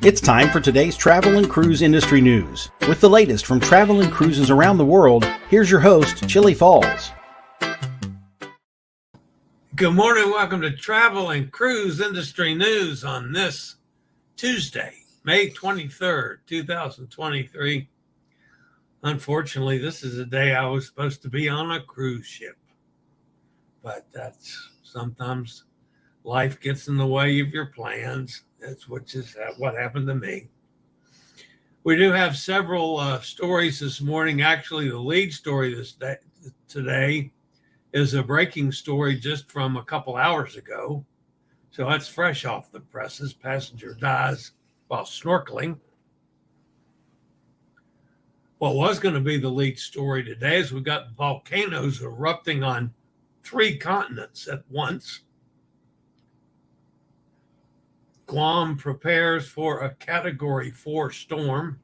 It's time for today's travel and cruise industry news. With the latest from travel and cruises around the world, here's your host, Chillie Falls. Good morning. Welcome to Travel and Cruise Industry News on this Tuesday, May 23rd, 2023. Unfortunately, this is the day I was supposed to be on a cruise ship. But that's sometimes life gets in the way of your plans. That's what happened to me. We do have several stories this morning. Actually, the lead story today is a breaking story just from a couple hours ago. So that's fresh off the presses. Passenger dies while snorkeling. What was going to be the lead story today is we've got volcanoes erupting on 3 continents at once. Guam prepares for a Category 4 storm.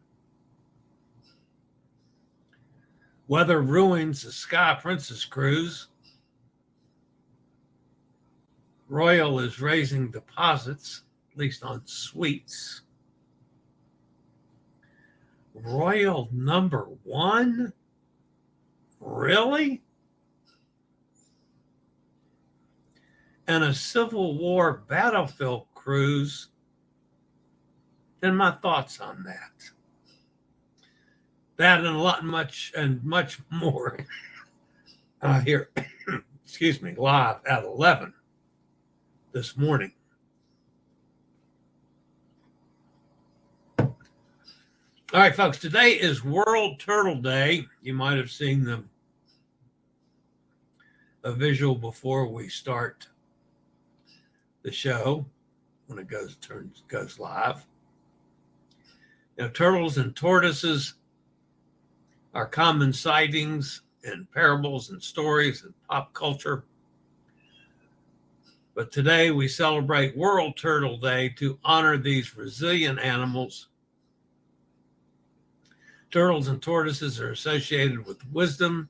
Weather ruins the Sky Princess cruise. Royal is raising deposits, at least on suites. Royal #1? Really? And a Civil War battlefield cruise. And my thoughts on that. That and much more here, live at 11 this morning. All right, folks, today is World Turtle Day. You might have seen a visual before we start the show when it goes live. Turtles and tortoises are common sightings in parables and stories and pop culture. But today we celebrate World Turtle Day to honor these resilient animals. Turtles and tortoises are associated with wisdom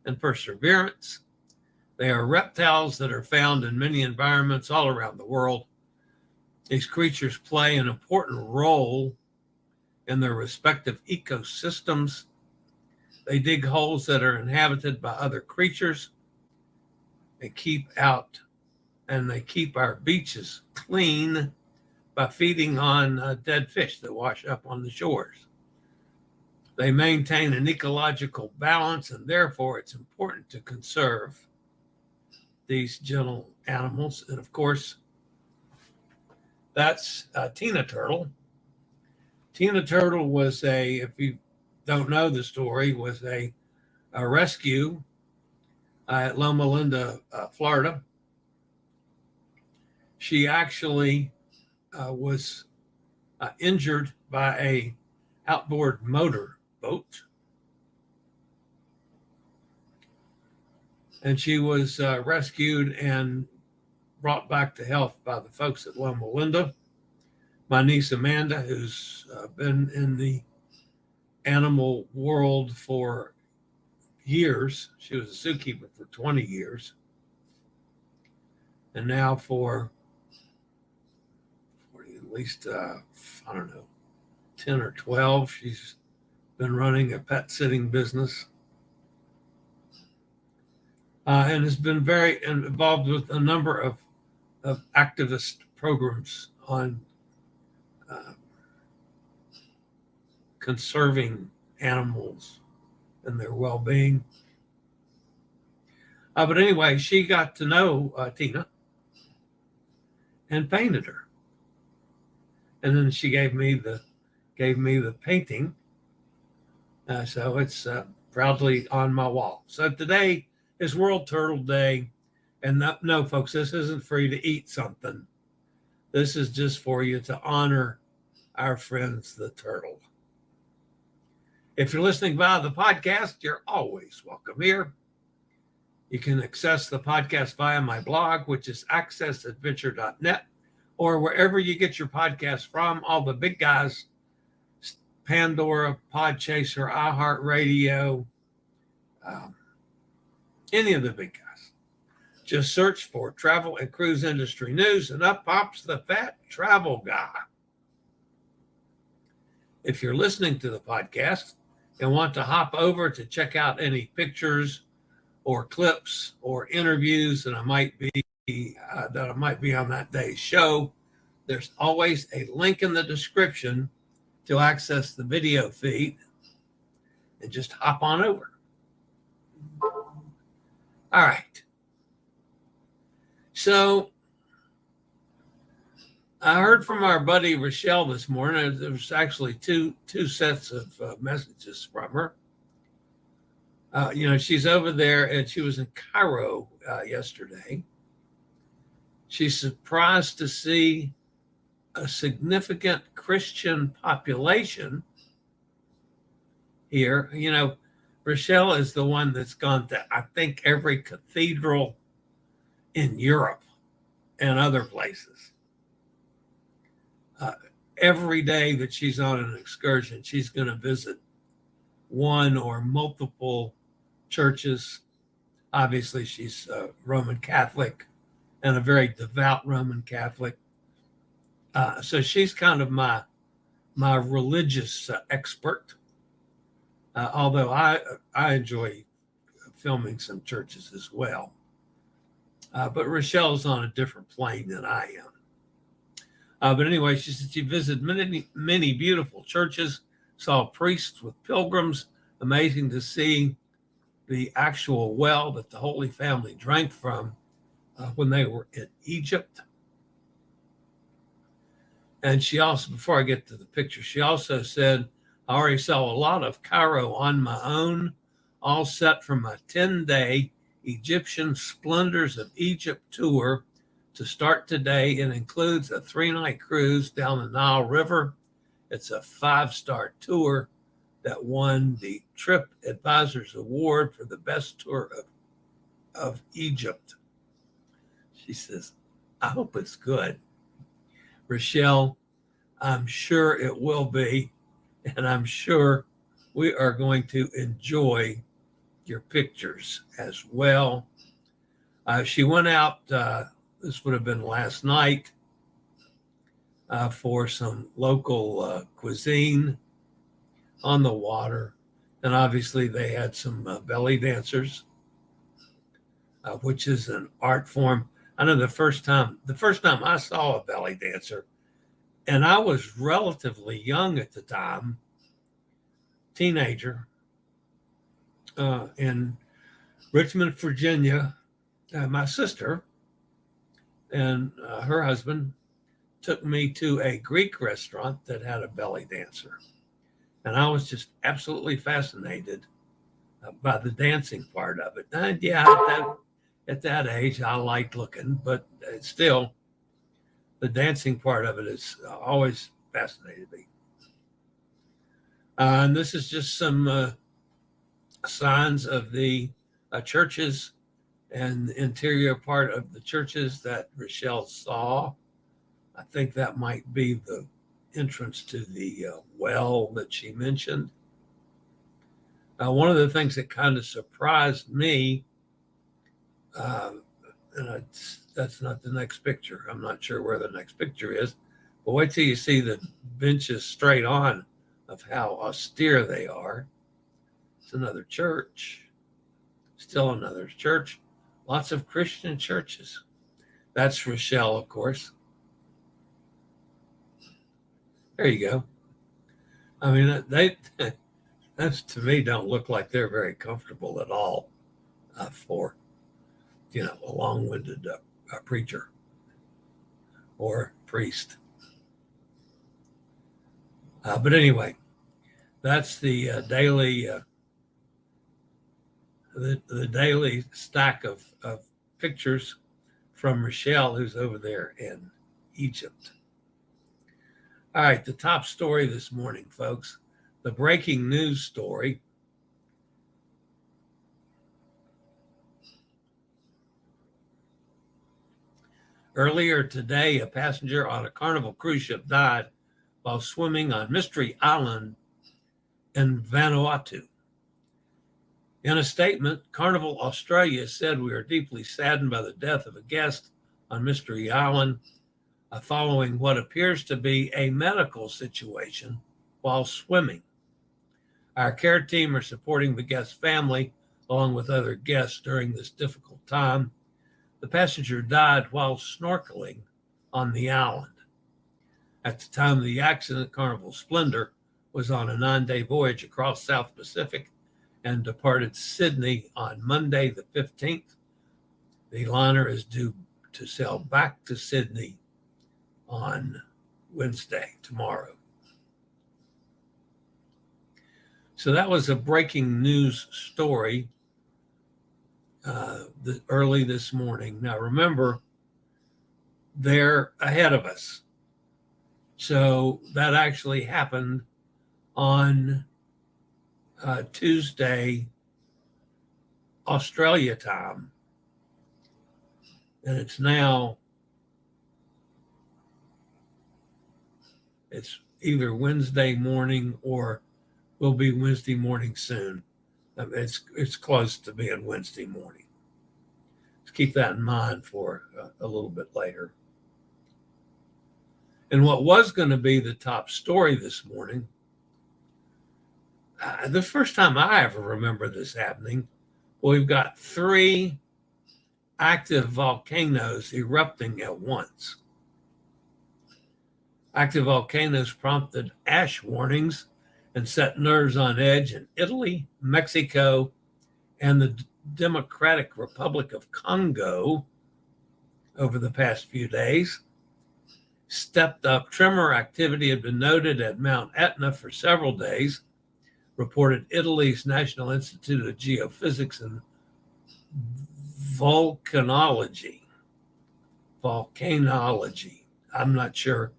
and perseverance. They are reptiles that are found in many environments all around the world. These creatures play an important role in their respective ecosystems. They dig holes that are inhabited by other creatures. They keep our beaches clean by feeding on dead fish that wash up on the shores. They maintain an ecological balance, and therefore it's important to conserve these gentle animals. And of course, that's Tina Turtle. Tina Turtle was if you don't know the story, was a rescue at Loma Linda, Florida. She actually was injured by a outboard motor boat. And she was rescued and brought back to health by the folks at Loma Linda. My niece Amanda, who's been in the animal world for years. She was a zookeeper for 20 years. And now for at least, 10 or 12, she's been running a pet sitting business. And has been very involved with a number of activist programs on conserving animals and their well-being. But anyway, she got to know Tina and painted her. And then she gave me the painting. So it's proudly on my wall. So today is World Turtle Day. And no, folks, this isn't free to eat something. This is just for you to honor our friends, the turtle. If you're listening via the podcast, you're always welcome here. You can access the podcast via my blog, which is accessadventure.net, or wherever you get your podcast from. All the big guys, Pandora, Podchaser, iHeartRadio, any of the big guys. Just search for Travel and Cruise Industry News, and up pops the fat travel guy. if you're listening to the podcast and want to hop over to check out any pictures or clips or interviews that I might be on that day's show, there's always a link in the description to access the video feed, and just hop on over. All right. So I heard from our buddy Rochelle this morning. There was actually two sets of messages from her. She's over there, and she was in Cairo yesterday. She's surprised to see a significant Christian population here. Rochelle is the one that's gone to, I think, every cathedral in Europe and other places. Every day that she's on an excursion, she's going to visit one or multiple churches. Obviously, she's Roman Catholic and a very devout Roman Catholic. So she's kind of my religious expert. Although I enjoy filming some churches as well. But Rochelle's on a different plane than I am. But anyway, she said she visited many beautiful churches, saw priests with pilgrims. Amazing to see the actual well that the Holy Family drank from when they were in Egypt. And she also, before I get to the picture, she also said, I already saw a lot of Cairo on my own, all set for my 10-day Egyptian Splendors of Egypt tour to start today. It includes a 3-night cruise down the Nile River. It's a 5-star tour that won the Trip Advisors Award for the best tour of Egypt. She says, I hope it's good. Rochelle, I'm sure it will be, and I'm sure we are going to enjoy your pictures as well. She went out, this would have been last night, for some local cuisine on the water. And obviously they had some belly dancers, which is an art form. I know the first time I saw a belly dancer, and I was relatively young at the time, teenager, in Richmond, Virginia. My sister and her husband took me to a Greek restaurant that had a belly dancer. And I was just absolutely fascinated by the dancing part of it. And yeah, at that age, I liked looking, but still, the dancing part of it is always fascinated me. And this is just some signs of the churches and the interior part of the churches that Rochelle saw. I think that might be the entrance to the well that she mentioned. One of the things that kind of surprised me, and that's not the next picture. I'm not sure where the next picture is, but wait till you see the benches straight on of how austere they are. It's another church, still another church, lots of Christian churches. That's Rochelle, of course. There you go. I mean, that's to me don't look like they're very comfortable at all for, a long-winded preacher or priest. But anyway, that's the daily the daily stack of pictures from Rochelle, who's over there in Egypt. All right, the top story this morning, folks, the breaking news story. Earlier today, a passenger on a Carnival cruise ship died while swimming on Mystery Island in Vanuatu. In a statement, Carnival Australia said, we are deeply saddened by the death of a guest on Mystery Island following what appears to be a medical situation while swimming. Our care team are supporting the guest's family along with other guests during this difficult time. The passenger died while snorkeling on the island. At the time of the accident, Carnival Splendor was on a 9-day voyage across South Pacific and departed Sydney on Monday the 15th. The liner is due to sail back to Sydney on Wednesday, tomorrow. So that was a breaking news story early this morning. Now remember, they're ahead of us. So that actually happened on Tuesday, Australia time. And it's either Wednesday morning or will be Wednesday morning soon. It's close to being Wednesday morning. Let's keep that in mind for a little bit later. And what was going to be the top story this morning, the first time I ever remember this happening, we've got 3 active volcanoes erupting at once. Active volcanoes prompted ash warnings and set nerves on edge in Italy, Mexico, and the Democratic Republic of Congo over the past few days. Stepped up tremor activity had been noted at Mount Etna for several days, reported Italy's National Institute of Geophysics and Volcanology. I'm not sure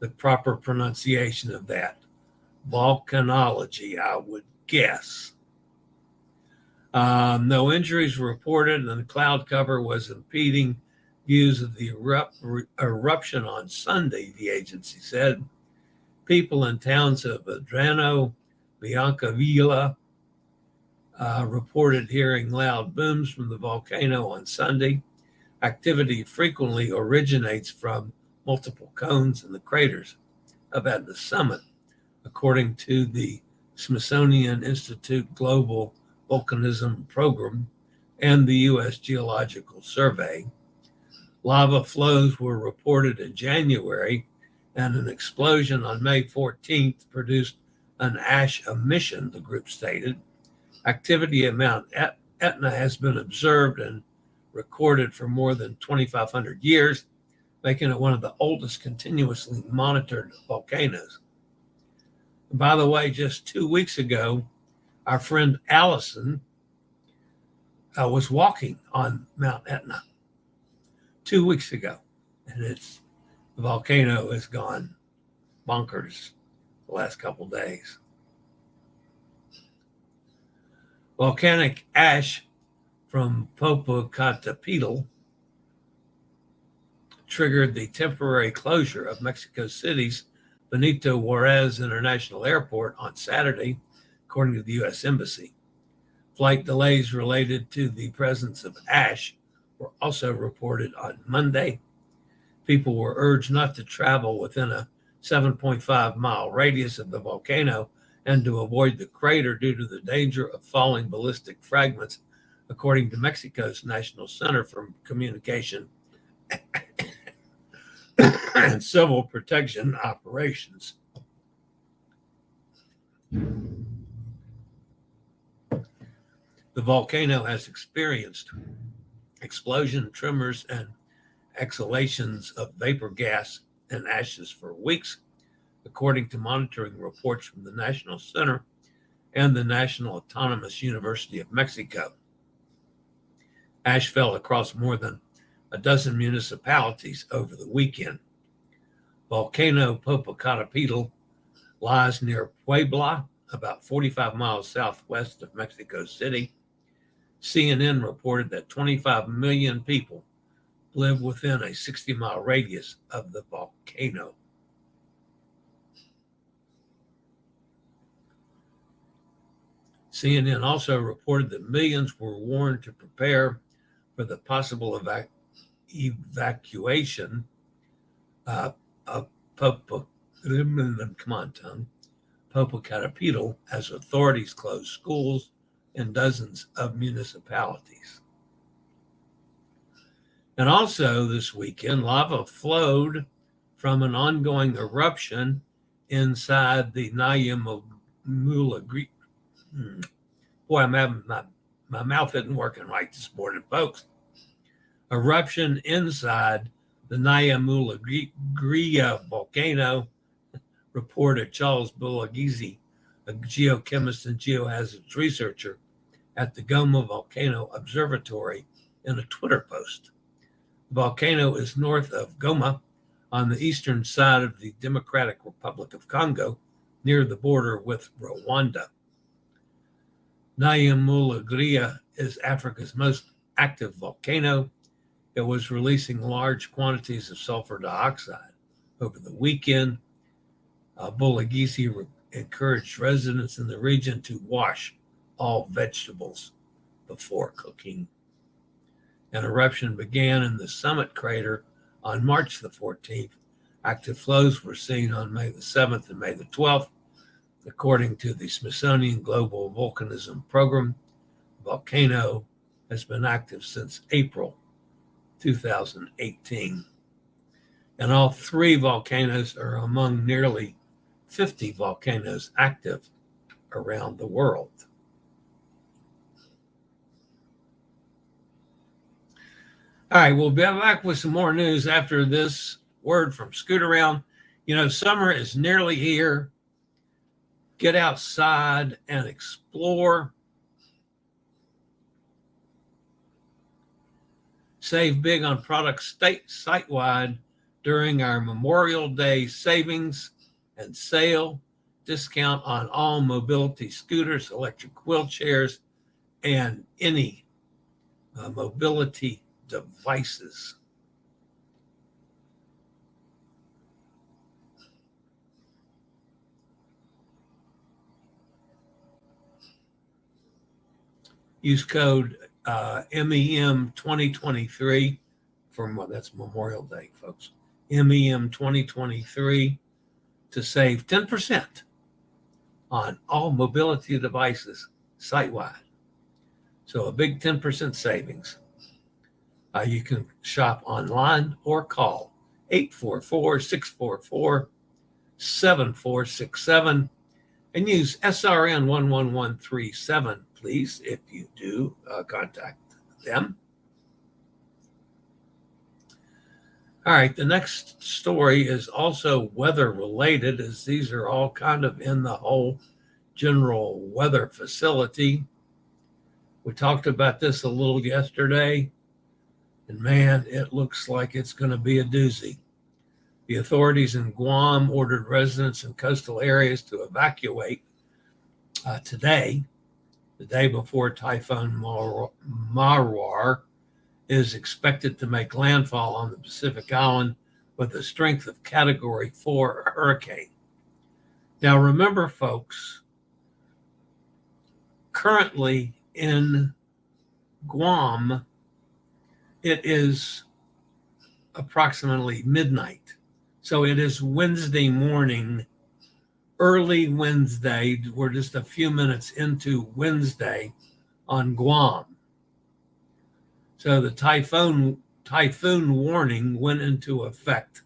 the proper pronunciation of that. Volcanology, I would guess. No injuries were reported, and the cloud cover was impeding views of the eruption on Sunday, the agency said. People in towns of Adrano, Biancavilla, reported hearing loud booms from the volcano on Sunday. Activity frequently originates from multiple cones in the craters of Etna summit, according to the Smithsonian Institute Global Volcanism Program and the U.S. Geological Survey. Lava flows were reported in January, and an explosion on May 14th produced an ash emission, the group stated. Activity at Mount Etna has been observed and recorded for more than 2,500 years, making it one of the oldest continuously monitored volcanoes. And by the way, just 2 weeks ago, our friend Allison was walking on Mount Etna 2 weeks ago, and the volcano has gone bonkers the last couple days. Volcanic ash from Popocatépetl triggered the temporary closure of Mexico City's Benito Juarez International Airport on Saturday, according to the U.S. Embassy. Flight delays related to the presence of ash were also reported on Monday. People were urged not to travel within a 7.5-mile radius of the volcano and to avoid the crater due to the danger of falling ballistic fragments, according to Mexico's National Center for Communication and Civil Protection Operations. The volcano has experienced explosion, tremors, and exhalations of vapor gas and ashes for weeks, according to monitoring reports from the National Center and the National Autonomous University of Mexico. Ash fell across more than a dozen municipalities over the weekend. Volcano Popocatépetl lies near Puebla, about 45 miles southwest of Mexico City. CNN reported that 25 million people live within a 60-mile radius of the volcano. CNN also reported that millions were warned to prepare for the possible evacuation of Popocatépetl as authorities closed schools in dozens of municipalities. And also this weekend, lava flowed from an ongoing eruption inside the Nyamula. Boy, I'm having my mouth isn't working right this morning, folks. Eruption inside the Nyamula volcano, reported Charles Bulagisi, a geochemist and geohazards researcher at the Guam Volcano Observatory, in a Twitter post. The volcano is north of Goma on the eastern side of the Democratic Republic of Congo, near the border with Rwanda. Nyamula is Africa's most active volcano. It was releasing large quantities of sulfur dioxide. Over the weekend, Bulagisi encouraged residents in the region to wash all vegetables before cooking. An eruption began in the summit crater on March the 14th. Active flows were seen on May the 7th and May the 12th. According to the Smithsonian Global Volcanism Program, the volcano has been active since April 2018. And all three volcanoes are among nearly 50 volcanoes active around the world. All right, we'll be back with some more news after this word from Scoot Around. You know, summer is nearly here. Get outside and explore. Save big on products site-wide during our Memorial Day savings and sale. Discount on all mobility scooters, electric wheelchairs, and any mobility devices. Use code MEM 2023 for that's Memorial Day, folks. MEM 2023 to save 10% on all mobility devices site-wide. So a big 10% savings. You can shop online or call 844-644-7467 and use SRN 11137, please, if you do contact them. All right, the next story is also weather related, as these are all kind of in the whole general weather facility. We talked about this a little yesterday, and man, it looks like it's going to be a doozy. The authorities in Guam ordered residents in coastal areas to evacuate today, the day before Typhoon Marwar is expected to make landfall on the Pacific Island with a strength of Category 4 hurricane. Now, remember, folks, currently in Guam, it is approximately midnight. So it is Wednesday morning, early Wednesday. We're just a few minutes into Wednesday on Guam. So the typhoon warning went into effect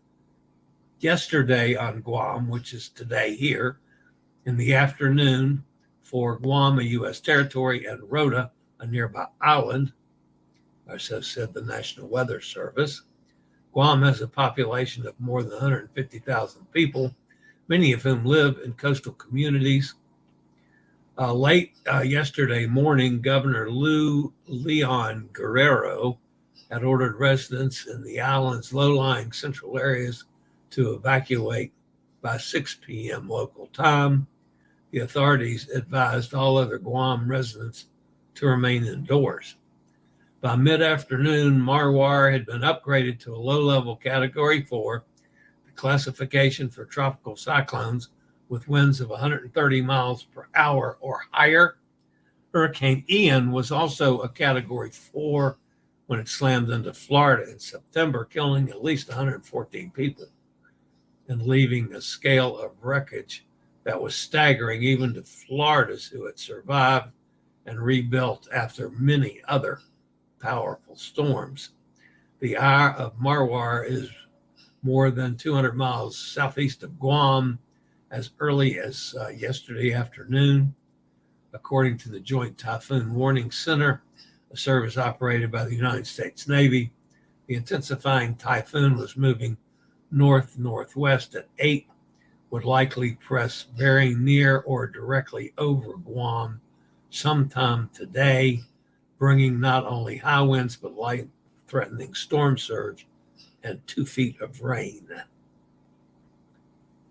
yesterday on Guam, which is today here, in the afternoon for Guam, a U.S. territory, and Rota, a nearby island, or so said the National Weather Service. Guam has a population of more than 150,000 people, many of whom live in coastal communities. Late yesterday morning, Governor Leon Guerrero had ordered residents in the island's low-lying central areas to evacuate by 6 p.m. local time. The authorities advised all other Guam residents to remain indoors. By mid-afternoon, Marwar had been upgraded to a low-level Category 4, the classification for tropical cyclones with winds of 130 miles per hour or higher. Hurricane Ian was also a Category 4 when it slammed into Florida in September, killing at least 114 people and leaving a scale of wreckage that was staggering even to Floridas, who had survived and rebuilt after many other powerful storms. The Eye of Marwar is more than 200 miles southeast of Guam as early as yesterday afternoon. According to the Joint Typhoon Warning Center, a service operated by the United States Navy, the intensifying typhoon was moving north-northwest at 8, would likely press very near or directly over Guam sometime today, bringing not only high winds but life-threatening storm surge and 2 feet of rain.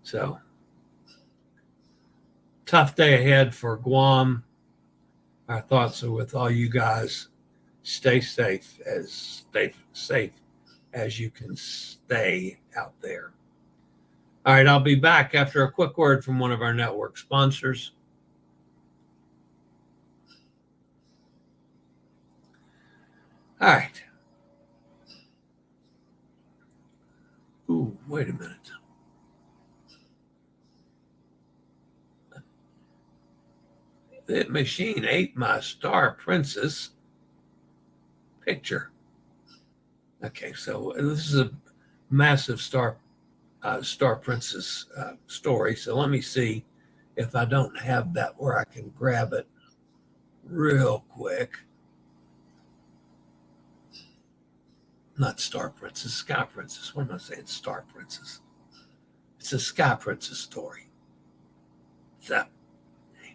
So, tough day ahead for Guam. Our thoughts are with all you guys. Stay safe as you can stay out there. All right, I'll be back after a quick word from one of our network sponsors. All right. Ooh, wait a minute. The machine ate my Star Princess picture. Okay, so this is a massive Star Princess story. So let me see if I don't have that where I can grab it real quick. Not Star Princess, Sky Princess. What am I saying? Star Princess. It's a Sky Princess story. So,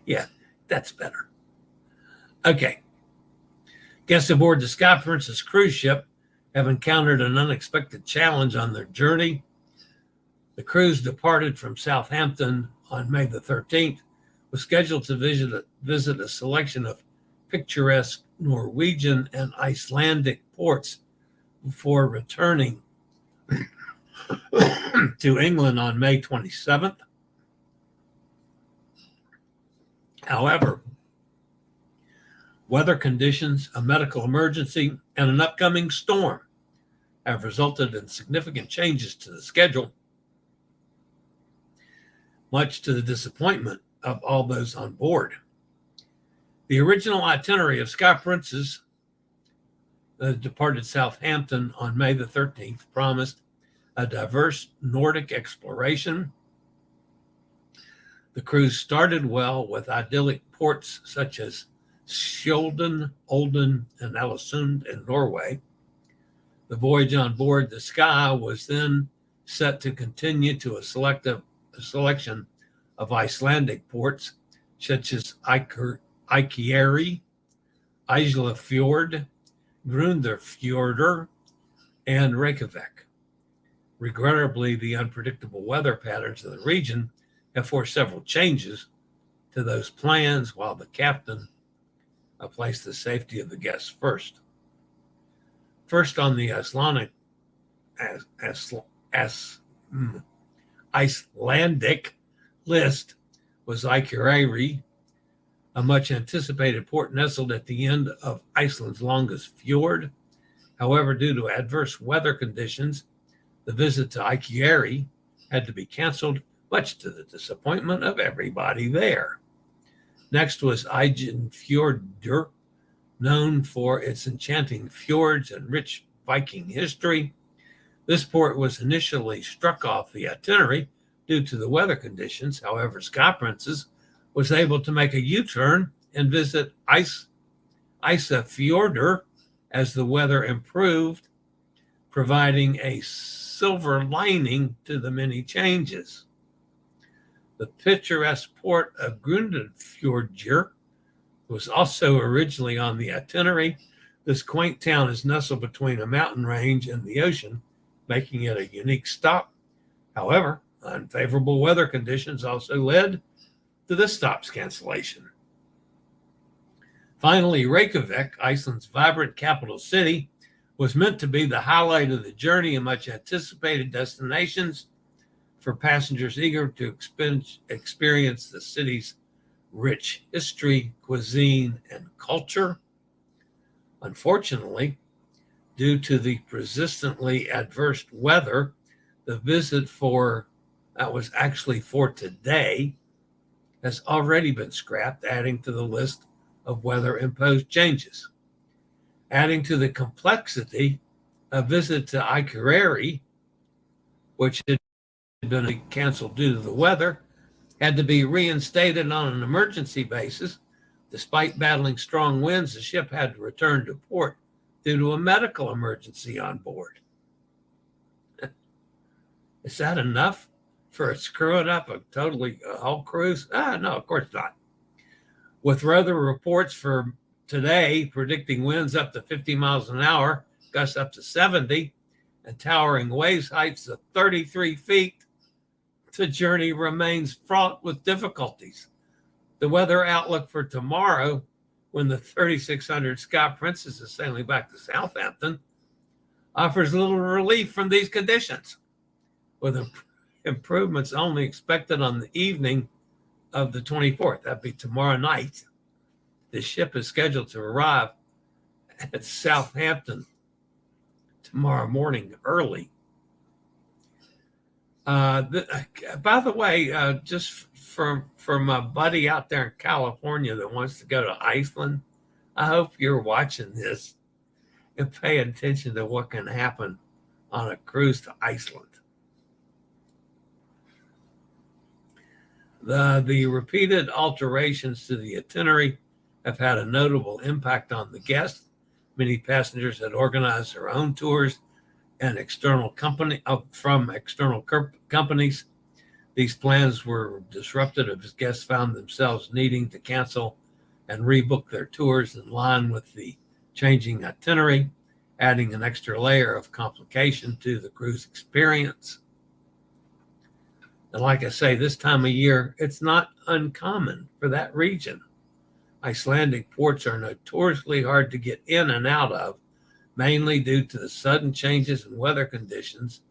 yeah, that's better. Okay. Guests aboard the Sky Princess cruise ship have encountered an unexpected challenge on their journey. The cruise departed from Southampton on May the 13th, was scheduled to visit a selection of picturesque Norwegian and Icelandic ports before returning to England on May 27th. However, weather conditions, a medical emergency, and an upcoming storm have resulted in significant changes to the schedule, much to the disappointment of all those on board. The original itinerary of Sky Princess departed Southampton on May the 13th promised a diverse Nordic exploration. The cruise started well with idyllic ports such as Skjolden, Olden, and Älesund in Norway. The voyage on board the Sky was then set to continue to a selection of Icelandic ports such as Akureyri, Islafjord, Grundarfjordur, and Reykjavik. Regrettably, the unpredictable weather patterns of the region have forced several changes to those plans, while the captain placed the safety of the guests first. First on the Icelandic list was Akureyri, a much anticipated port nestled at the end of Iceland's longest fjord. However, due to adverse weather conditions, the visit to Akureyri had to be canceled, much to the disappointment of everybody there. Next was Eyjafjörður, known for its enchanting fjords and rich Viking history. This port was initially struck off the itinerary due to the weather conditions. However, Sky Princess was able to make a U-turn and visit Ísafjörður as the weather improved, providing a silver lining to the many changes. The picturesque port of Grundarfjordur was also originally on the itinerary. This quaint town is nestled between a mountain range and the ocean, making it a unique stop. However, unfavorable weather conditions also led to this stop's cancellation. Finally, Reykjavik, Iceland's vibrant capital city, was meant to be the highlight of the journey and much anticipated destinations for passengers eager to experience the city's rich history, cuisine, and culture. Unfortunately, due to the persistently adverse weather, the visit that was actually for today has already been scrapped, adding to the list of weather-imposed changes. Adding to the complexity, a visit to Ikereri, which had been canceled due to the weather, had to be reinstated on an emergency basis. Despite battling strong winds, the ship had to return to port due to a medical emergency on board. Is that enough for screwing up a whole cruise? No, of course not. With weather reports for today predicting winds up to 50 miles an hour, gusts up to 70, and towering wave heights of 33 feet, the journey remains fraught with difficulties. The weather outlook for tomorrow, when the 3600 Scott Princess is sailing back to Southampton, offers little relief from these conditions, with improvements only expected on the evening of the 24th. That'd be tomorrow night. The ship is scheduled to arrive at Southampton tomorrow morning early. By the way, just from a buddy out there in California that wants to go to Iceland, I hope you're watching this and pay attention to what can happen on a cruise to Iceland. The repeated alterations to the itinerary have had a notable impact on the guests. Many passengers had organized their own tours and from external companies. These plans were disrupted as guests found themselves needing to cancel and rebook their tours in line with the changing itinerary, adding an extra layer of complication to the cruise experience. And like I say, this time of year, it's not uncommon for that region. Icelandic ports are notoriously hard to get in and out of, mainly due to the sudden changes in weather conditions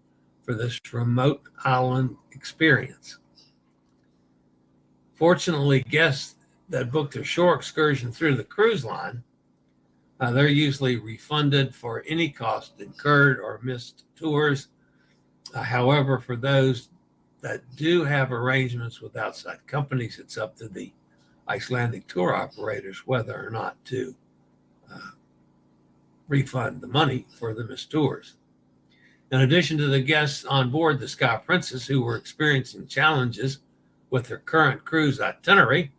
for this remote island experience. Fortunately, guests that booked a shore excursion through the cruise line, they're usually refunded for any cost incurred or missed tours. However, for those that do have arrangements with outside companies, it's up to the Icelandic tour operators whether or not to refund the money for the missed tours. In addition to the guests on board the Scott Princess who were experiencing challenges with their current cruise itinerary,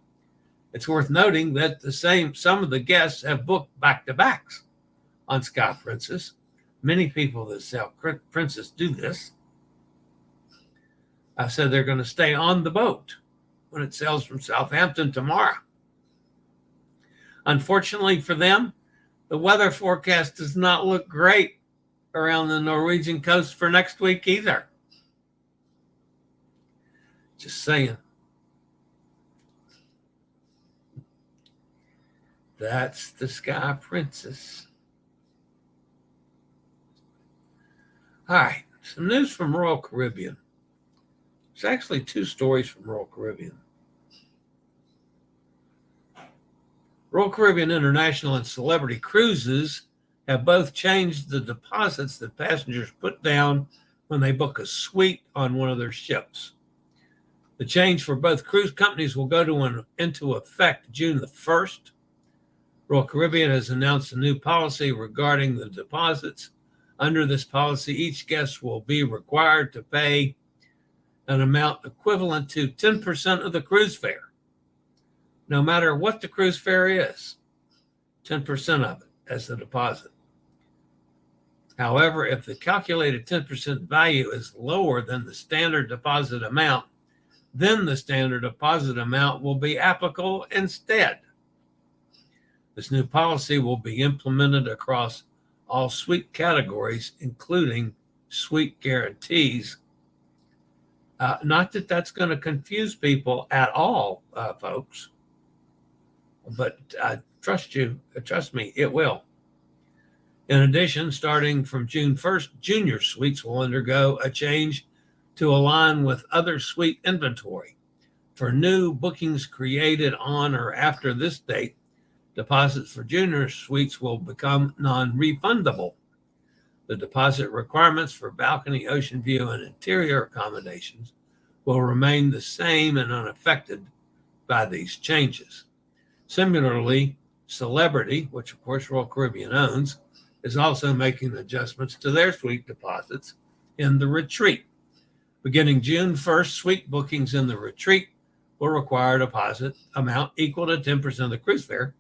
it's worth noting that some of the guests have booked back-to-backs on Scott Princess. Many people that sail Princess do this. I said they're going to stay on the boat when it sails from Southampton tomorrow. Unfortunately for them, the weather forecast does not look great around the Norwegian coast for next week either. Just saying. That's the Sky Princess. All right, some news from Royal Caribbean. There's actually two stories from Royal Caribbean. Royal Caribbean International and Celebrity Cruises have both changed the deposits that passengers put down when they book a suite on one of their ships. The change for both cruise companies will go into effect June the 1st. Royal Caribbean has announced a new policy regarding the deposits. Under this policy, each guest will be required to pay an amount equivalent to 10% of the cruise fare, no matter what the cruise fare is, 10% of it as the deposit. However, if the calculated 10% value is lower than the standard deposit amount, then the standard deposit amount will be applicable instead. This new policy will be implemented across all suite categories, including suite guarantees. Not that that's going to confuse people at all, folks, but trust me, it will. In addition, starting from June 1st, junior suites will undergo a change to align with other suite inventory. For new bookings created on or after this date, deposits for junior suites will become non-refundable. The deposit requirements for balcony, ocean view, and interior accommodations will remain the same and unaffected, by these changes. Similarly, Celebrity, which of course Royal Caribbean owns, is also making adjustments to their suite deposits in the retreat. Beginning June 1st, suite bookings in the retreat will require a deposit amount equal to 10% of the cruise fare,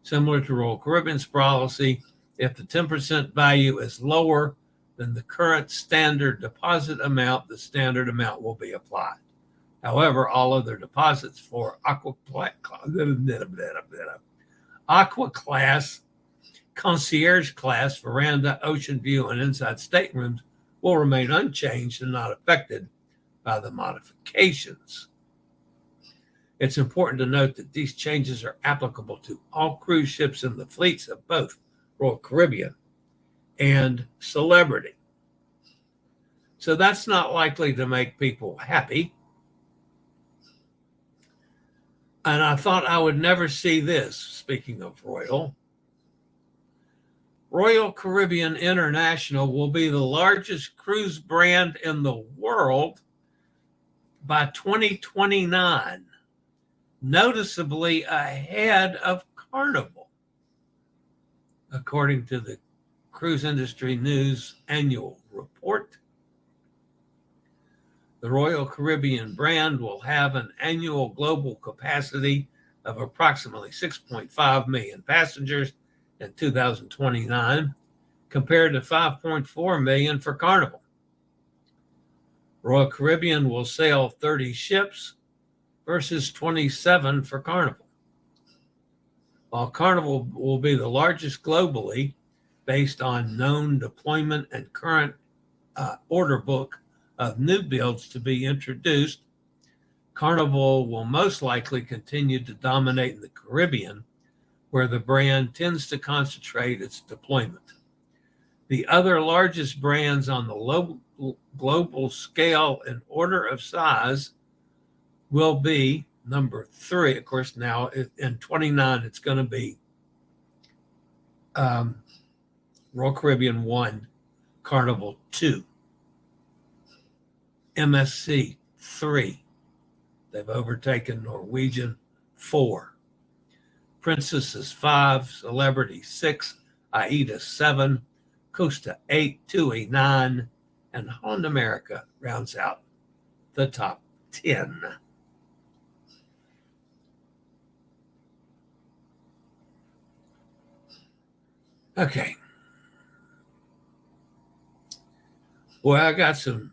similar to Royal Caribbean's policy. If the 10% value is lower than the current standard deposit amount, the standard amount will be applied. However, all other deposits for Aqua Class, Concierge Class, Veranda, Ocean View, and Inside Staterooms will remain unchanged and not affected by the modifications. It's important to note that these changes are applicable to all cruise ships in the fleets of both Royal Caribbean and Celebrity. So that's not likely to make people happy. And I thought I would never see this, speaking of Royal. Royal Caribbean International will be the largest cruise brand in the world by 2029, noticeably ahead of Carnival, according to the Cruise Industry News annual report. The Royal Caribbean brand will have an annual global capacity of approximately 6.5 million passengers in 2029, compared to 5.4 million for Carnival. Royal Caribbean will sail 30 ships versus 27 for Carnival. While Carnival will be the largest globally based on known deployment and current order book of new builds to be introduced, Carnival will most likely continue to dominate in the Caribbean, where the brand tends to concentrate its deployment. The other largest brands on the global scale in order of size will be number 3. Of course, now in 29, it's going to be Royal Caribbean 1, Carnival 2. MSC 3. They've overtaken Norwegian 4. Princess is 5, Celebrity 6, AIDA 7, Costa 8, TUI 9, and Holland America rounds out the top 10. Okay. Well, I got some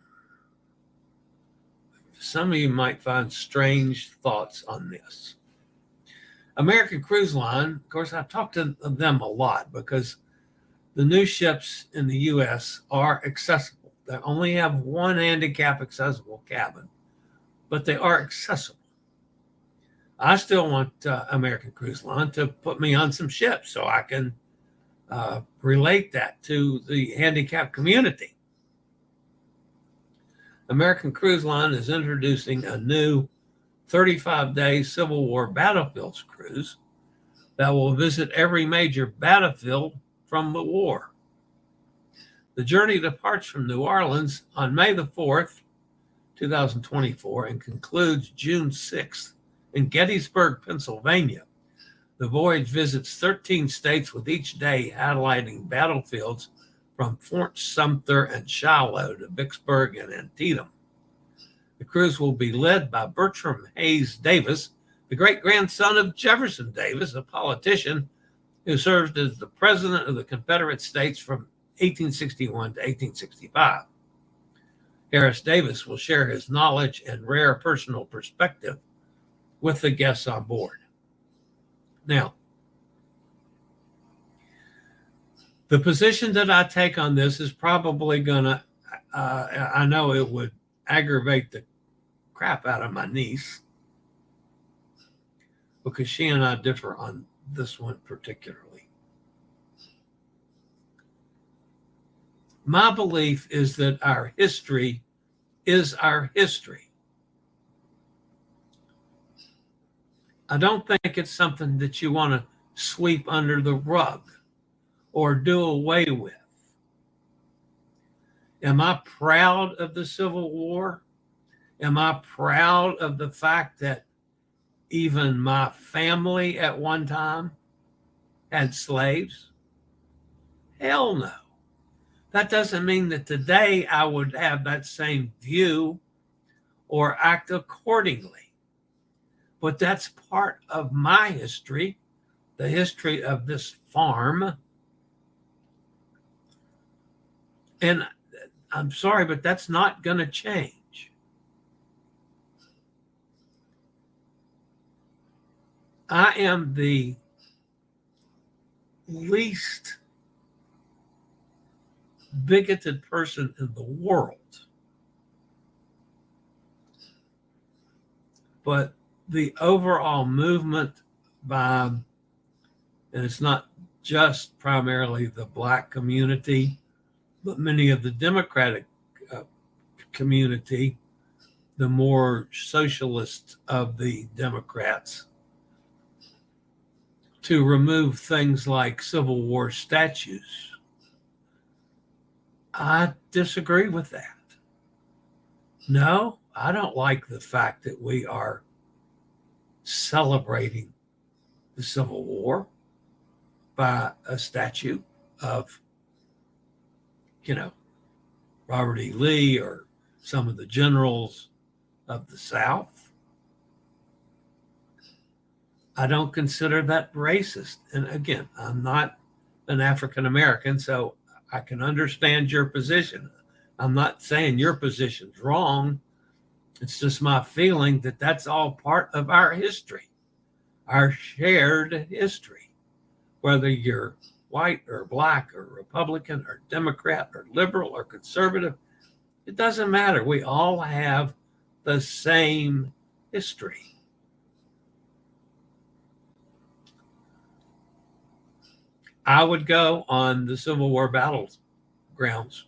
of you might find strange thoughts on this. American Cruise Line, of course, I've talked to them a lot because the new ships in the U.S. are accessible. They only have one handicap accessible cabin, but they are accessible. I still want American Cruise Line to put me on some ships so I can relate that to the handicap community. American Cruise Line is introducing a new 35-day Civil War battlefields cruise that will visit every major battlefield from the war. The journey departs from New Orleans on May the 4th, 2024, and concludes June 6th in Gettysburg, Pennsylvania. The voyage visits 13 states, with each day highlighting battlefields from Fort Sumter and Shiloh to Vicksburg and Antietam. The cruise will be led by Bertram Hayes Davis, the great-grandson of Jefferson Davis, a politician who served as the president of the Confederate States from 1861 to 1865. Harris Davis will share his knowledge and rare personal perspective with the guests on board. Now, the position that I take on this is probably going to, I know it would aggravate the crap out of my niece because she and I differ on this one particularly. My belief is that our history is our history. I don't think it's something that you want to sweep under the rug or do away with. Am I proud of the Civil War? Am I proud of the fact that even my family at one time had slaves? Hell no. That doesn't mean that today I would have that same view or act accordingly. But that's part of my history, the history of this farm. And I'm sorry, but that's not going to change. I am the least bigoted person in the world. But the overall movement by, and it's not just primarily the Black community, but many of the Democratic community, the more socialist of the Democrats, to remove things like Civil War statues. I disagree with that. No, I don't like the fact that we are celebrating the Civil War by a statue of, Robert E. Lee or some of the generals of the South. I don't consider that racist. And again, I'm not an African American, so I can understand your position. I'm not saying your position's wrong. It's just my feeling that that's all part of our history, our shared history, whether you're white or Black or Republican or Democrat or liberal or conservative. It doesn't matter. We all have the same history. I would go on the Civil War battlegrounds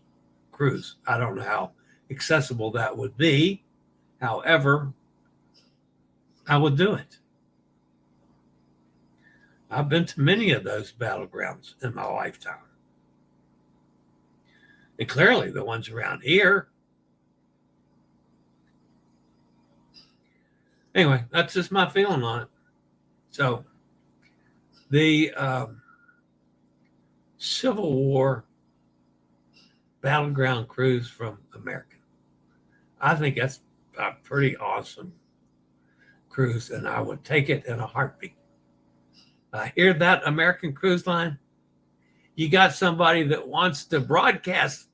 cruise. I don't know how accessible that would be. However, I would do it. I've been to many of those battlegrounds in my lifetime. And clearly the ones around here. Anyway, that's just my feeling on it. So the Civil War battleground cruise from American, I think that's a pretty awesome cruise, and I would take it in a heartbeat. I hear that, American Cruise Line? You got somebody that wants to broadcast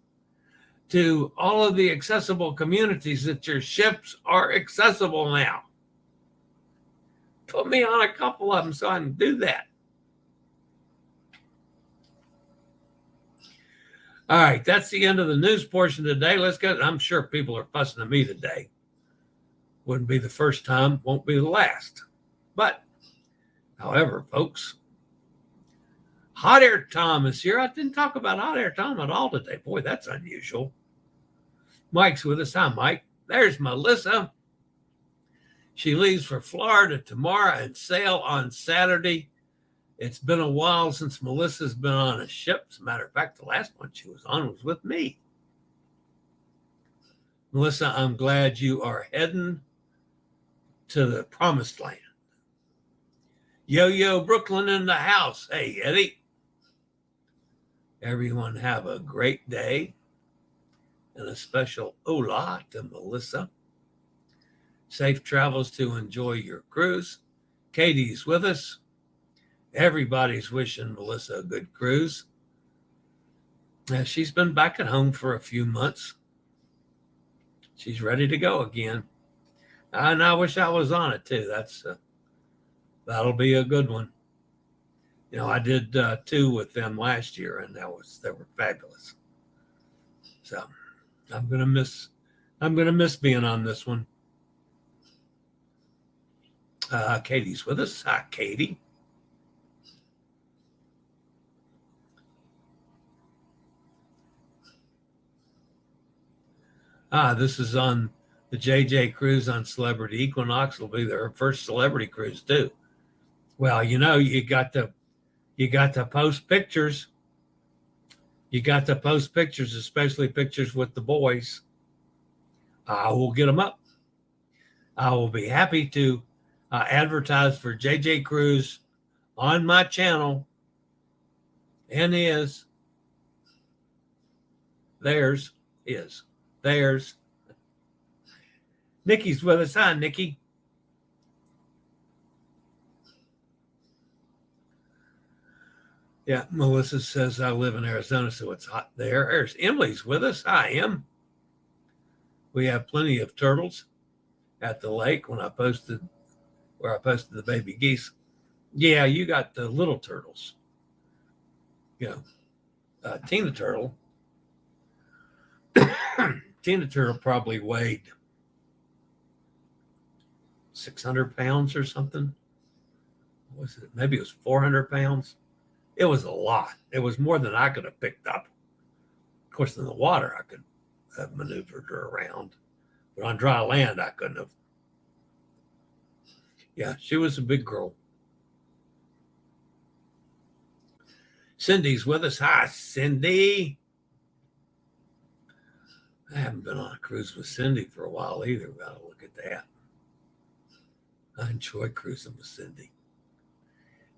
to all of the accessible communities that your ships are accessible now. Put me on a couple of them so I can do that. All right, that's the end of the news portion today. Let's go. I'm sure people are fussing at me today. Wouldn't be the first time, won't be the last. But, however, folks, Hot Air Tom is here. I didn't talk about Hot Air Tom at all today. Boy, that's unusual. Mike's with us. Hi, Mike. There's Melissa. She leaves for Florida tomorrow and sail on Saturday. It's been a while since Melissa's been on a ship. As a matter of fact, the last one she was on was with me. Melissa, I'm glad you are heading to the promised land. Yo, Brooklyn in the house. Hey, Eddie. Everyone have a great day. And a special hola to Melissa. Safe travels to enjoy your cruise. Katie's with us. Everybody's wishing Melissa a good cruise. She's been back at home for a few months. She's ready to go again. And I wish I was on it too. That'll be a good one. I did 2 with them last year, and they were fabulous. So I'm gonna miss being on this one. Katie's with us. Hi, Katie. This is on the JJ cruise on Celebrity Equinox. Will be their first celebrity cruise too. Well, you got to post pictures. You got to post pictures, especially pictures with the boys. I will get them up. I will be happy to I advertised for JJ Cruise on my channel and theirs. Nikki's with us. Hi, Nikki. Yeah, Melissa says I live in Arizona, so it's hot there. There's Emily's with us. Hi, Em. We have plenty of turtles at the lake where I posted the baby geese. Yeah, you got the little turtles. Tina turtle. Tina turtle probably weighed 600 pounds or something. What was it? Maybe it was 400 pounds. It was a lot. It was more than I could have picked up. Of course, in the water, I could have maneuvered her around. But on dry land, I couldn't have. Yeah, she was a big girl. Cindy's with us. Hi, Cindy. I haven't been on a cruise with Cindy for a while either. We gotta look at that. I enjoy cruising with Cindy.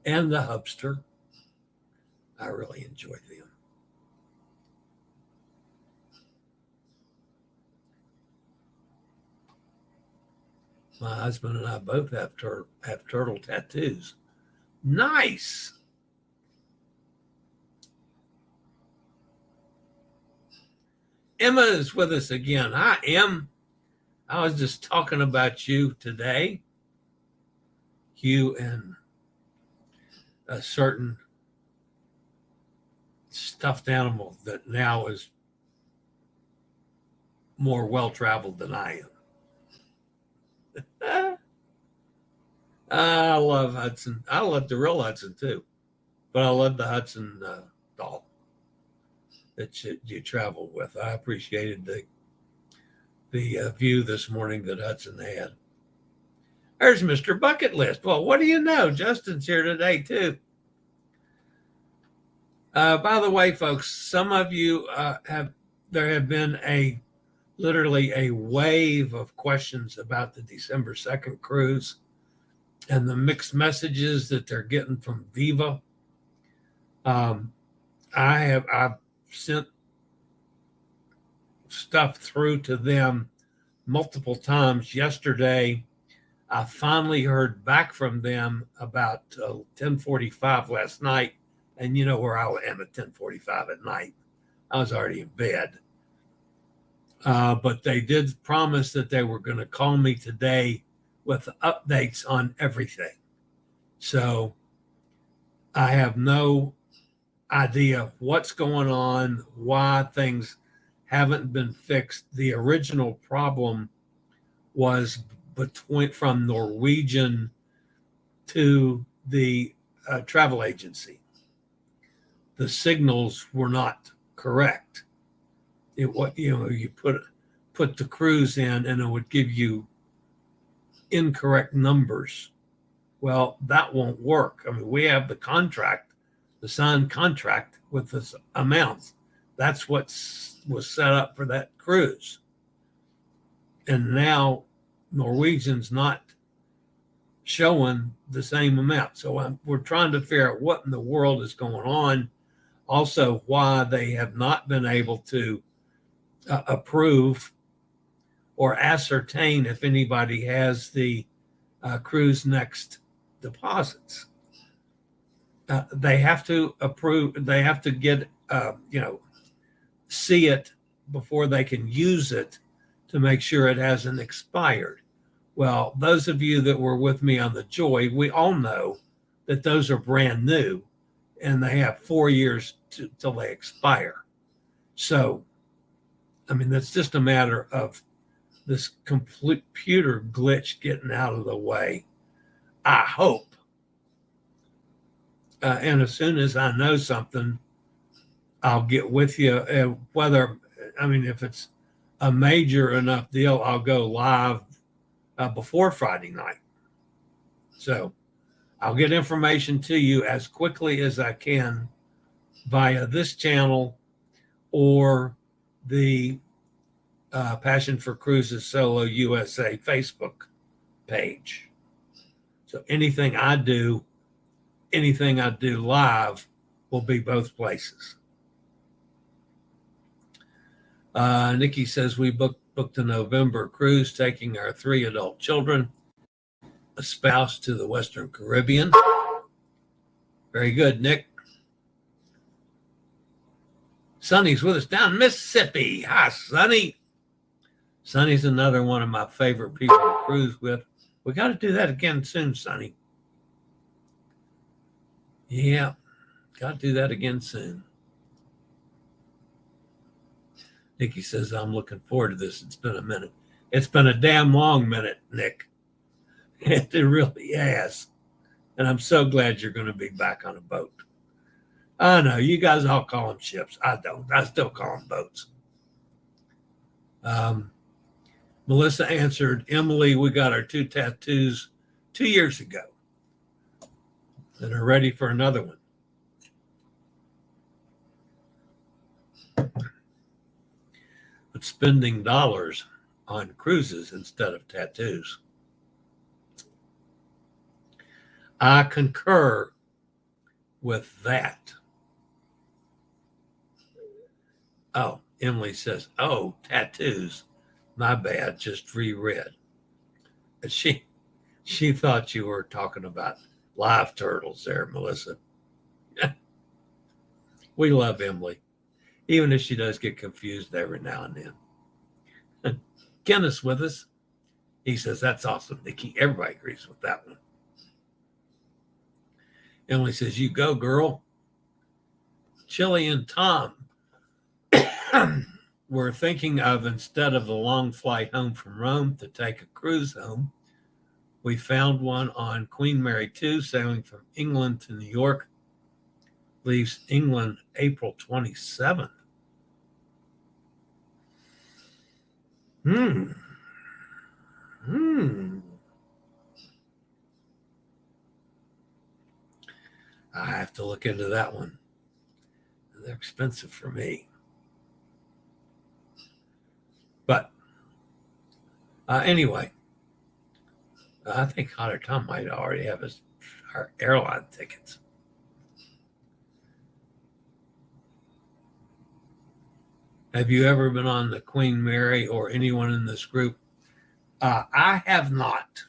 And the hubster. I really enjoy them. My husband and I both have turtle tattoos. Nice. Emma is with us again. Hi, Em. I was just talking about you today. You and a certain stuffed animal that now is more well-traveled than I am. I love Hudson. I love the real Hudson too, but I love the Hudson doll that you traveled with. I appreciated the view this morning that Hudson had. There's Mr. Bucket List. Well, what do you know? Justin's here today too. By the way, folks, some of you there have been literally a wave of questions about the December 2nd cruise and the mixed messages that they're getting from Viva. I've sent stuff through to them multiple times. Yesterday, I finally heard back from them about 10:45 last night. And you know where I am at 10:45 at night. I was already in bed. But they did promise that they were going to call me today with updates on everything. So I have no idea what's going on, why things haven't been fixed. The original problem was from Norwegian to the travel agency. The signals were not correct. You put the cruise in and it would give you incorrect numbers. Well, that won't work. I mean, we have the signed contract with this amount. That's what was set up for that cruise. And now Norwegian's not showing the same amount. So we're trying to figure out what in the world is going on. Also, why they have not been able to approve or ascertain if anybody has the cruise next deposits. They have to approve. They have to get see it before they can use it to make sure it hasn't expired. Well, those of you that were with me on the Joy, we all know that those are brand new and they have 4 years till they expire. So, I mean, that's just a matter of this computer glitch getting out of the way. I hope. And as soon as I know something, I'll get with you. If it's a major enough deal, I'll go live before Friday night. So I'll get information to you as quickly as I can via this channel or the Passion for Cruises Solo USA Facebook page. So anything I do live will be both places. Nikki says we booked a November cruise taking our 3 adult children, a spouse to the Western Caribbean. Very good, Nick. Sonny's with us down in Mississippi. Hi, Sonny. Sonny's another one of my favorite people to cruise with. We got to do that again soon, Sonny. Yeah, got to do that again soon. Nikki says, I'm looking forward to this. It's been a minute. It's been a damn long minute, Nick. It really has. And I'm so glad you're going to be back on a boat. I know, you guys all call them ships. I don't. I still call them boats. Melissa answered, Emily, we got our 2 tattoos 2 years ago and are ready for another one. But spending dollars on cruises instead of tattoos. I concur with that. Oh, Emily says, oh, tattoos. My bad, just reread. She thought you were talking about live turtles there, Melissa. We love Emily, even if she does get confused every now and then. Kenneth's with us. He says, that's awesome, Nikki. Everybody agrees with that one. Emily says, you go, girl. Chillie and Tom were thinking of, instead of the long flight home from Rome, to take a cruise home. We found one on Queen Mary II, sailing from England to New York. Leaves England April 27th. I have to look into that one. They're expensive for me. But anyway, I think Hot or Tom might already have our airline tickets. Have you ever been on the Queen Mary or anyone in this group? I have not.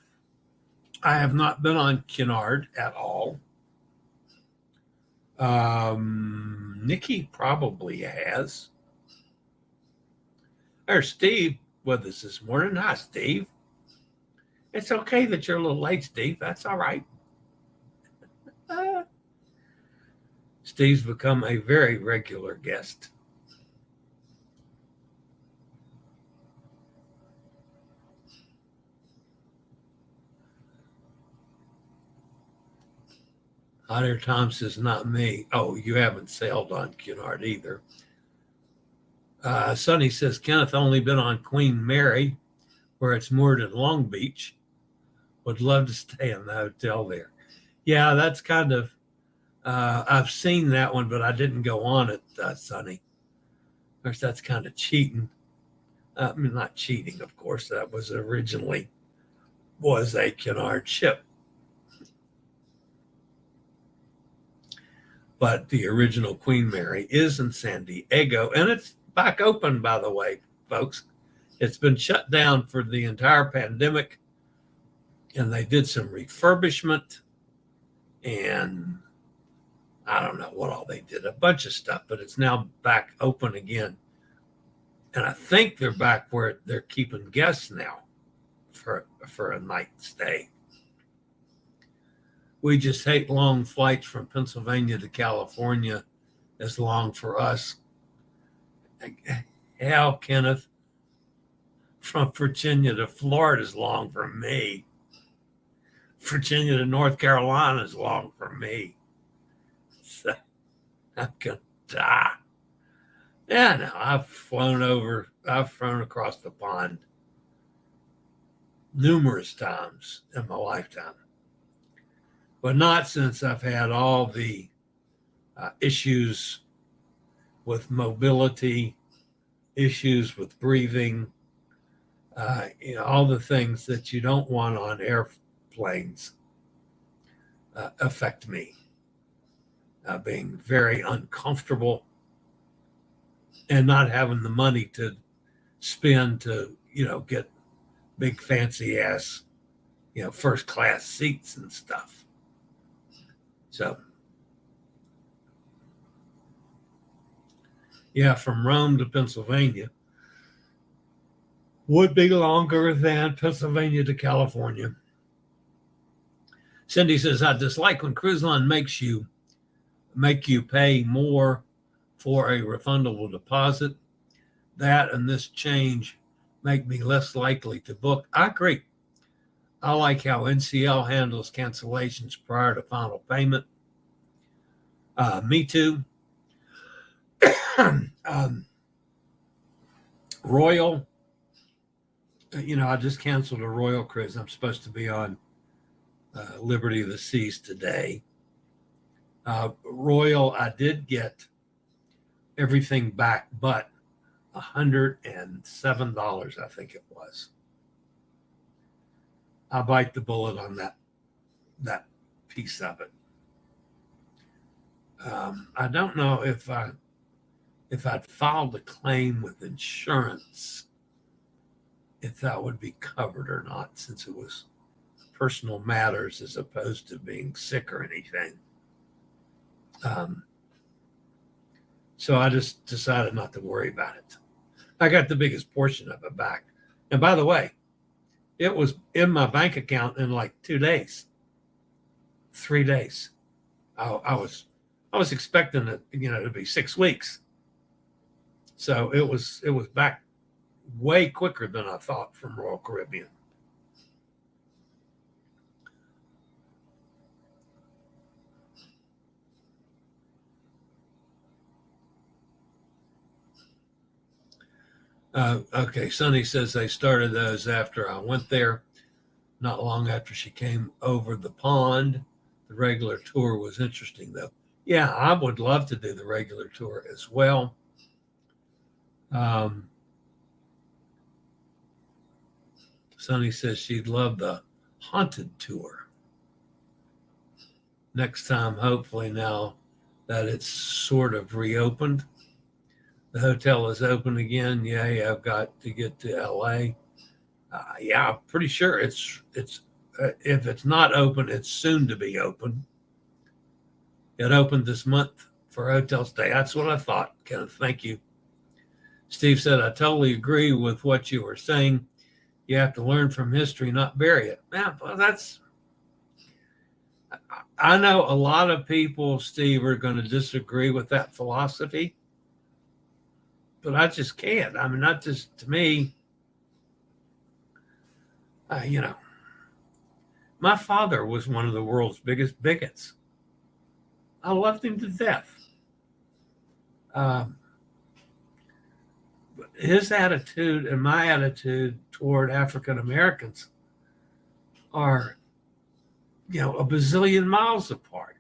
I have not been on Cunard at all. Nikki probably has. There's Steve with us this morning. Hi, Steve. It's okay that you're a little late, Steve. That's all right. Steve's become a very regular guest. Otter Tom says, not me. Oh, you haven't sailed on Cunard either. Sonny says, Kenneth only been on Queen Mary, where it's moored in Long Beach. Would love to stay in the hotel there. Yeah, that's kind of, I've seen that one, but I didn't go on it, Sonny. Of course, that's kind of cheating. I mean, not cheating, of course. That was originally was a Cunard ship. But the original Queen Mary is in San Diego, and it's back open, by the way, folks. It's been shut down for the entire pandemic, and they did some refurbishment, and I don't know what all they did, a bunch of stuff, but it's now back open again. And I think they're back where they're keeping guests now for a night stay. We just hate long flights from Pennsylvania to California. It's long for us. Hell, Kenneth, from Virginia to Florida is long for me. Virginia to North Carolina is long for me. So I'm going to die. Yeah, no, I've flown across the pond numerous times in my lifetime. But not since I've had all the issues with mobility, issues with breathing, all the things that you don't want on airplanes. affect me. Being very uncomfortable and not having the money to spend to, get big fancy ass, first class seats and stuff. So, yeah, from Rome to Pennsylvania would be longer than Pennsylvania to California. Cindy says, I dislike when cruise line make you pay more for a refundable deposit. That and this change make me less likely to book. I agree. I like how NCL handles cancellations prior to final payment. Me too. Royal, I just canceled a Royal cruise. I'm supposed to be on Liberty of the Seas today. Royal, I did get everything back, but $107, I think it was. I'll bite the bullet on that piece of it. I don't know if I'd filed a claim with insurance, if that would be covered or not, since it was personal matters as opposed to being sick or anything. So I just decided not to worry about it. I got the biggest portion of it back. And by the way, it was in my bank account in like 2 days, 3 days. I was expecting it, to be 6 weeks. So it was back way quicker than I thought from Royal Caribbean. Okay, Sonny says they started those after I went there, not long after she came over the pond. The regular tour was interesting, though. Yeah, I would love to do the regular tour as well. Sonny says she'd love the haunted tour. Next time, hopefully, now that it's sort of reopened. The hotel is open again. Yeah, I've got to get to LA. Yeah, I'm pretty sure it's if it's not open, it's soon to be open. It opened this month for hotel stay. That's what I thought. Kenneth, thank you. Steve said, I totally agree with what you were saying. You have to learn from history, not bury it. Yeah, well, I know a lot of people, Steve, are going to disagree with that philosophy, but I just can't. I mean, not just to me. My father was one of the world's biggest bigots. I loved him to death. His attitude and my attitude toward African Americans are, a bazillion miles apart.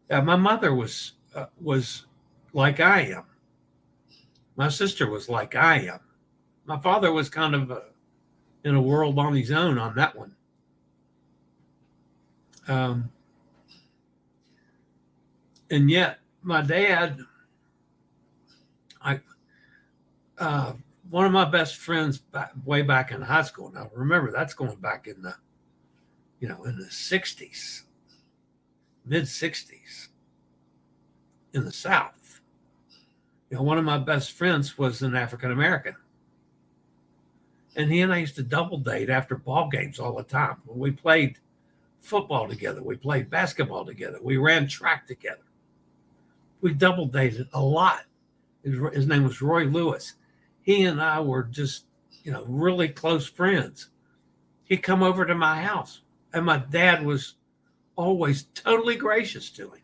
My mother was like I am. My sister was like I am. My father was kind of in a world on his own on that one. And yet, my dad, one of my best friends way back in high school. Now, remember, that's going back in the, in the 60s, mid 60s in the South. One of my best friends was an African American. And he and I used to double date after ball games all the time. We played football together. We played basketball together. We ran track together. We double dated a lot. His name was Roy Lewis. He and I were just, really close friends. He'd come over to my house, and my dad was always totally gracious to him.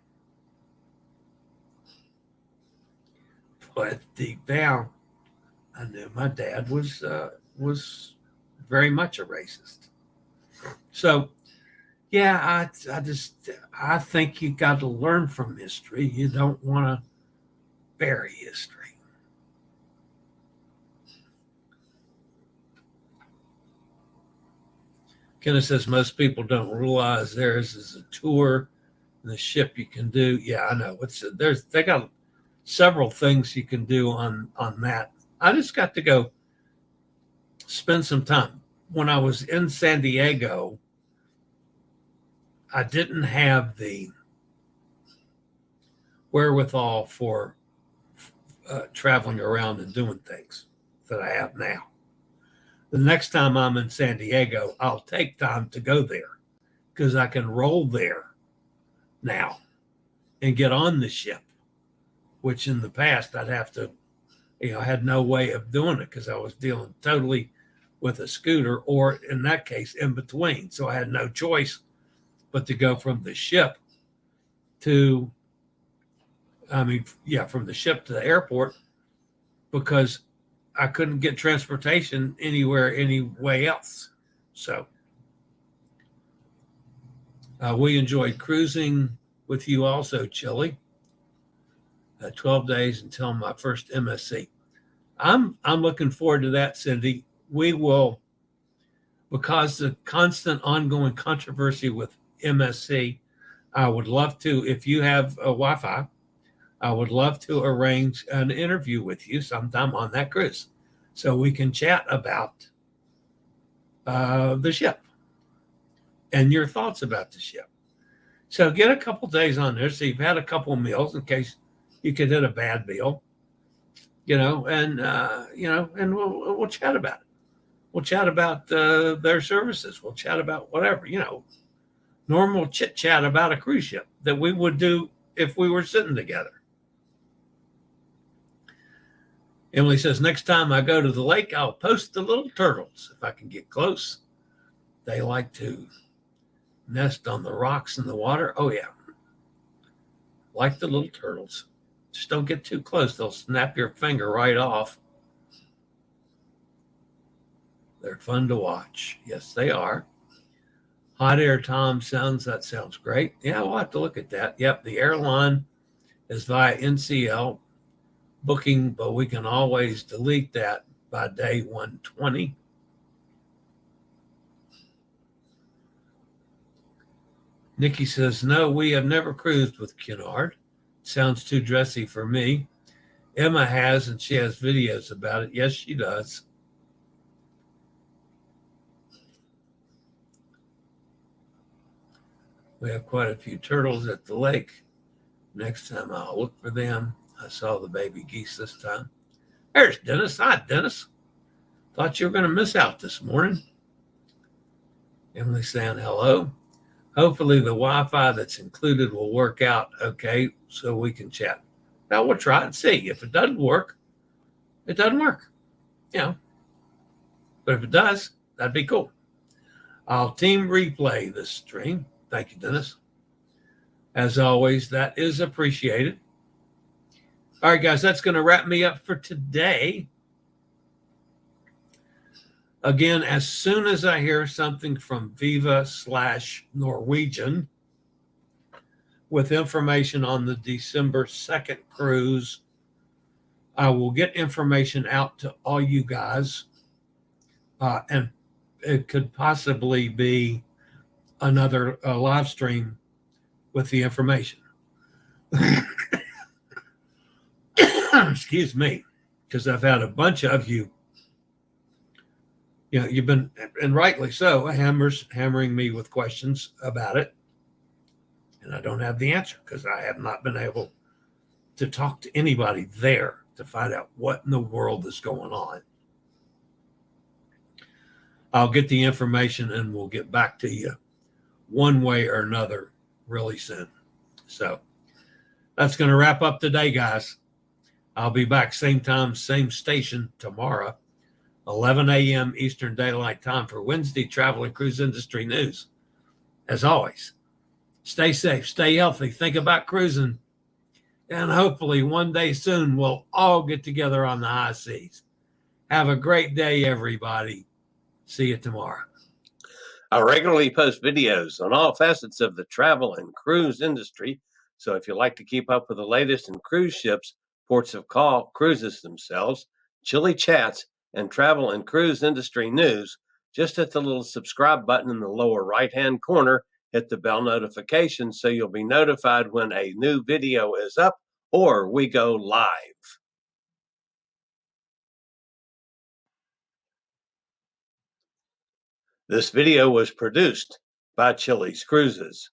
But deep down, I knew my dad was very much a racist. So, yeah, I think you got to learn from history. You don't want to bury history. Kenneth says most people don't realize theirs is a tour and the ship you can do. Yeah, I know. They got several things you can do on that. I just got to go spend some time. When I was in San Diego, I didn't have the wherewithal for traveling around and doing things that I have now. The next time I'm in San Diego, I'll take time to go there because I can roll there now and get on the ship, which in the past I'd have to, I had no way of doing it because I was dealing totally with a scooter, or in that case, in between. So I had no choice but to go from the ship to, from the ship to the airport, because I couldn't get transportation anywhere, anyway else. So we enjoyed cruising with you also, Chillie. 12 days until my first MSC. I'm looking forward to that, Cindy. We will, because the constant ongoing controversy with MSC, I would love to, if you have a Wi-Fi, I would love to arrange an interview with you sometime on that cruise so we can chat about the ship and your thoughts about the ship. So get a couple days on there so you've had a couple meals in case you could hit a bad meal, and we'll chat about it. We'll chat about their services. We'll chat about whatever, normal chit chat about a cruise ship that we would do if we were sitting together. Emily says, next time I go to the lake, I'll post the little turtles if I can get close. They like to nest on the rocks in the water. Oh, yeah. Like the little turtles. Just don't get too close. They'll snap your finger right off. They're fun to watch. Yes, they are. Hot Air Tom that sounds great. Yeah, we'll have to look at that. Yep, the airline is via NCL booking, but we can always delete that by day 120. Nikki says, no, we have never cruised with Cunard. Sounds too dressy for me. Emma has, and she has videos about it. Yes, she does. We have quite a few turtles at the lake. Next time I'll look for them. I saw the baby geese this time. There's Dennis. Hi, Dennis. Thought you were going to miss out this morning. Emily saying hello. Hopefully the Wi-Fi that's included will work out okay so we can chat. Now we'll try and see. If it doesn't work, it doesn't work. But if it does, that'd be cool. I'll team replay this stream. Thank you, Dennis. As always, that is appreciated. All right, guys, that's going to wrap me up for today. Again, as soon as I hear something from Viva/Norwegian with information on the December 2nd cruise, I will get information out to all you guys. And it could possibly be another live stream with the information. Excuse me, because I've had a bunch of you, you've been, and rightly so, hammering me with questions about it. And I don't have the answer because I have not been able to talk to anybody there to find out what in the world is going on. I'll get the information and we'll get back to you one way or another really soon. So that's going to wrap up today, guys. I'll be back same time, same station tomorrow, 11 a.m. Eastern Daylight Time for Wednesday Travel and Cruise Industry News. As always, stay safe, stay healthy, think about cruising, and hopefully one day soon we'll all get together on the high seas. Have a great day, everybody. See you tomorrow. I regularly post videos on all facets of the travel and cruise industry. So if you'd like to keep up with the latest in cruise ships, ports of call, cruises themselves, Chillie chats, and travel and cruise industry news, just hit the little subscribe button in the lower right-hand corner. Hit the bell notification so you'll be notified when a new video is up or we go live. This video was produced by Chillie's Cruises.